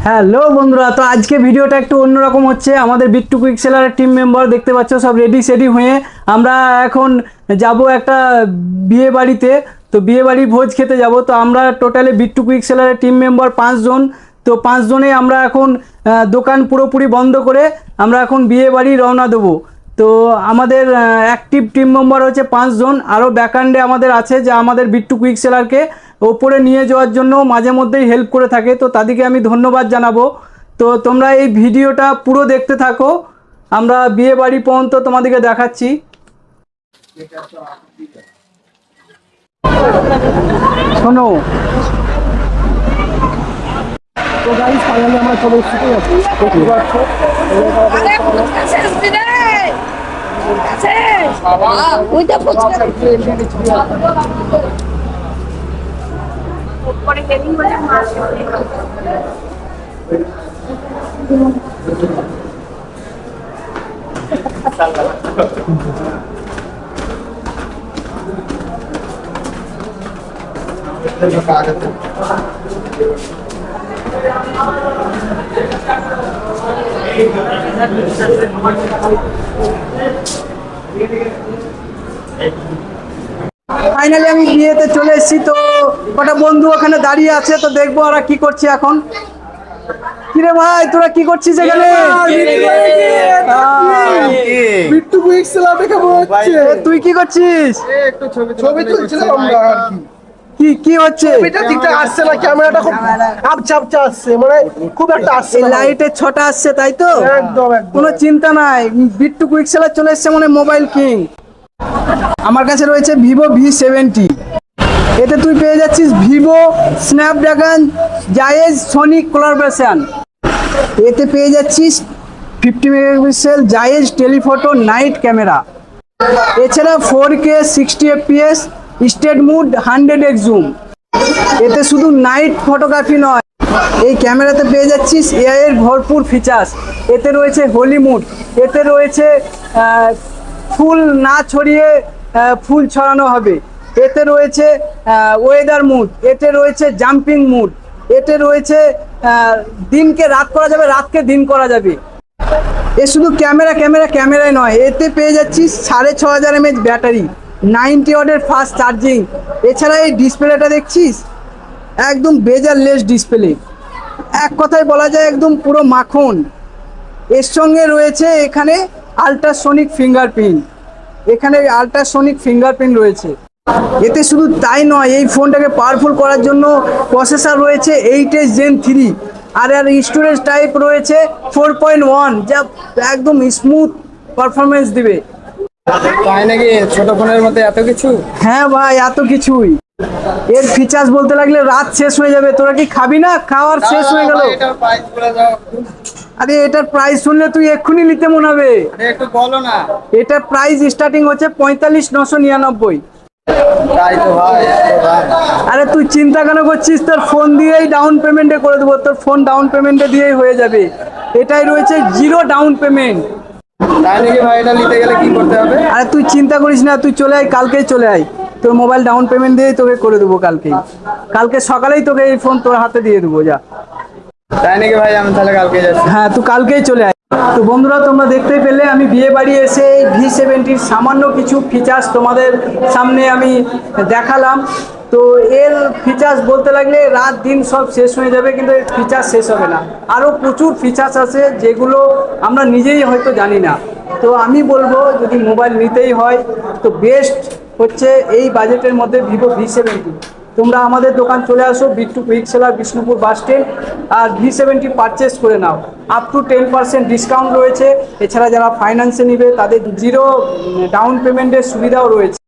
Hello বন্ধুরা, তো আজকে ভিডিওটা একটু অন্যরকম হচ্ছে। আমাদের বিট্টু কুইক সেলারের টিম মেম্বার দেখতে পাচ্ছ সব রেডি সেডি হয়ে আমরা এখন যাব একটা বিয়ে বাড়িতে। তো বিয়ে বাড়ি ভোজ খেতে যাব। তো আমরা টোটালি বিট্টু কুইক সেলারের টিম মেম্বার 5 জন। তো 5 জনে আমরা এখন দোকান পুরোপুরি বন্ধ করে আমরা এখন বিয়ে বাড়ি রওনা দেবো। তো আমাদের অ্যাক্টিভ টিম মেম্বার হচ্ছে 5 জন, আরও ব্যাকআন্ডে আমাদের আছে যে আমাদের বিট্টু কুইক সেলারকে ওপরে নিয়ে যাওয়ার জন্য মাঝে মধ্যেই হেল্প করে থাকে। তো তাদেরকে আমি ধন্যবাদ জানাবো। তো তোমরা এই ভিডিওটা পুরো দেখতে থাকো, আমরা বিয়ে বাড়ি পর্যন্ত তোমাদেরকে দেখাচ্ছি। শোনো, তো গাইস ফাইনালি আমরা চলে এসেছি। দেখতে পাচ্ছ ফাইনালি আমি বিয়েতে চলে এসেছি। তো কটা বন্ধু ওখানে দাঁড়িয়ে আছে, তো দেখবো ওরা কি করছে এখন। কিরে ভাই, তোরা কি করছিস এখানে? বিট্টু কুইক সেলার দেখে মনে হচ্ছে। তুই কি করছিস? একটু ছবি তুলছিলাম আমরা আর কি। কি হচ্ছে? ছবিটা ঠিকঠাক আসছে না, ক্যামেরাটা খুব আবছা আবছা আসছে, মানে খুব একটা আসছে এই না। লাইটের ছটা আসছে, তাই তো? একদম একদম কোনো চিন্তা নাই, বিট্টু কুইক সেলার চলে এসছে মানে মোবাইল কিং। আমার কাছে রয়েছে ভিভো V70। এতে তুই পেয়ে যাচ্ছিস ভিভো স্ন্যাপড্রাগন জায়েজ সোনিক কোলাবরেশন। এতে পেয়ে যাচ্ছিস 50 মেগাপিক্সেল জায়েজ টেলিফটো নাইট ক্যামেরা। এছাড়া 4K 60 FPS state mood 100x zoom. এতে শুধু নাইট ফটোগ্রাফি নয়, এই ক্যামেরাতে পেয়ে যাচ্ছিস এআই এর ভরপুর ফিচার্স। এতে রয়েছে হোলি মুড, এতে রয়েছে ফুল না ছড়িয়ে ফুল ছড়ানো হবে। এতে রয়েছে ওয়েদার মুড, এতে রয়েছে জাম্পিং মুড, এতে রয়েছে দিনকে রাত করা যাবে, রাতকে দিন করা যাবে। এ শুধু ক্যামেরাই নয়, এতে পেয়ে যাচ্ছিস 6500 mAh ব্যাটারি, 90 ওয়াটের ফাস্ট চার্জিং। এছাড়া এই ডিসপ্লেটা দেখছিস, একদম বেজারলেস ডিসপ্লে, এক কথায় বলা যায় একদম পুরো মাখন। এর সঙ্গে রয়েছে এখানে আল্ট্রাসোনিক ফিঙ্গারপ্রিন্ট রয়েছে। এতে শুধু তাই নয়, এই ফোনটাকে পাওয়ারফুল করার জন্য প্রসেসর রয়েছে 8s Gen 3, আর স্টোরেজ টাইপ রয়েছে 4.1, যা একদম স্মুথ পারফরমেন্স দিবে। তাই নাকি? ছোট ফোনের মধ্যে এত কিছু? হ্যাঁ ভাই, এত কিছুই। এর ফিচার্স বলতে লাগলে রাত শেষ হয়ে যাবে। তোরা কি খাবি না? খাওয়ার শেষ হয়ে গেল। আরে এটার প্রাইস শুনলে তুই এক্ষুনি নিতে মনে হবে। একটু বলো না। এটার প্রাইস স্টার্টিং হচ্ছে 45,999। তাই তো ভাই, আরে তুই চিন্তা কেন করছিস? তোর ফোন দিয়েই ডাউন পেমেন্টে করে দেবো, তোর ফোন ডাউন পেমেন্টে দিয়েই হয়ে যাবে। এটাই রয়েছে 0 ডাউন পেমেন্ট। তাই নাকি ভাই? এটা নিতে গেলে কি করতে হবে? আরে তুই চিন্তা করিস না, তুই চলে আয়, কালকেই চলে আয়। তোর মোবাইল ডাউন পেমেন্ট দিয়েই তোকে করে দেবো কালকে সকালেই তোকে এই ফোন তোর হাতে দিয়ে দেবো। যা। তাই নাকি ভাই? আমি তাহলে কালকে যাচ্ছি। হ্যাঁ, তুই কালকেই চলে আয়। তো বন্ধুরা, তোমরা দেখতেই পেলে আমি বিয়ে বাড়ি এসে V70 সামান্য কিছু ফিচার্স তোমাদের সামনে আমি দেখালাম। তো এর ফিচার্স বলতে লাগলে রাত দিন সব শেষ হয়ে যাবে, কিন্তু এর ফিচার্স শেষ হবে না। আরও প্রচুর ফিচার্স আছে যেগুলো আমরা নিজেই হয়তো জানি না। তো আমি বলবো, যদি মোবাইল নিতেই হয় তো বেস্ট হচ্ছে এই বাজেটের মধ্যে ভিভো V70। তোমরা আমাদের দোকান চলে আসো, Bittu quick seller, Bishnupur bus stand, আর V70 পারচেস করে নাও। আপ টু 10% ডিসকাউন্ট রয়েছে। এছাড়া যারা ফাইন্যান্সে নেবে তাদের 0 ডাউন পেমেন্টের সুবিধাও রয়েছে।